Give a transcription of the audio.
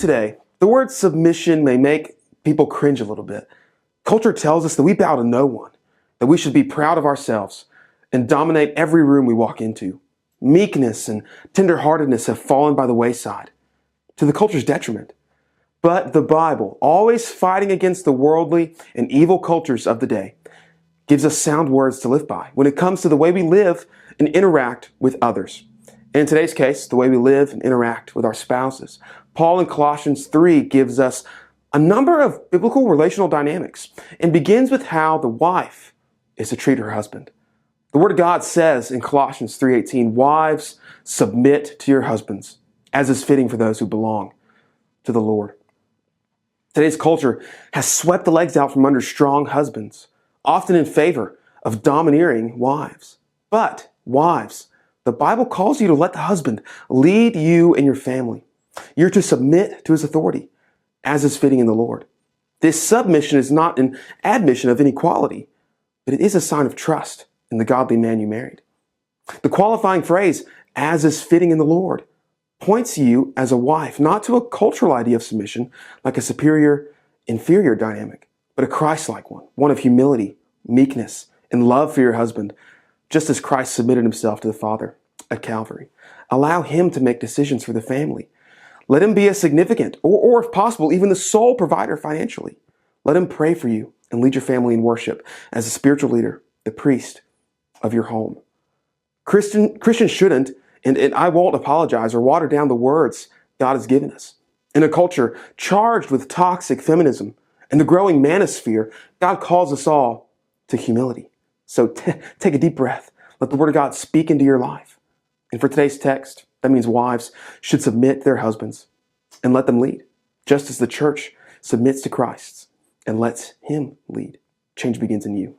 today, the word submission may make people cringe a little bit. Culture tells us that we bow to no one, that we should be proud of ourselves and dominate every room we walk into. Meekness and tenderheartedness have fallen by the wayside, to the culture's detriment. But the Bible, always fighting against the worldly and evil cultures of the day, gives us sound words to live by when it comes to the way we live and interact with others. In today's case, the way we live and interact with our spouses. Paul in Colossians 3 gives us a number of biblical relational dynamics and begins with how the wife is to treat her husband. The Word of God says in Colossians 3:18, "Wives, submit to your husbands, as is fitting for those who belong to the Lord." Today's culture has swept the legs out from under strong husbands, often in favor of domineering wives. But wives, the Bible calls you to let the husband lead you and your family. You're to submit to his authority, as is fitting in the Lord. This submission is not an admission of inequality, but it is a sign of trust in the godly man you married. The qualifying phrase, "as is fitting in the Lord," points you as a wife not to a cultural idea of submission, like a superior-inferior dynamic, but a Christ-like one of humility, meekness, and love for your husband, just as Christ submitted himself to the Father at Calvary. Allow him to make decisions for the family. Let him be a significant, or if possible, even the sole provider financially. Let him pray for you and lead your family in worship as a spiritual leader, the priest of your home. Christians shouldn't, and I won't apologize or water down the words God has given us. In a culture charged with toxic feminism and the growing manosphere, God calls us all to humility. So take a deep breath. Let the Word of God speak into your life. And for today's text, that means wives should submit to their husbands and let them lead, just as the church submits to Christ and lets him lead. Change begins in you.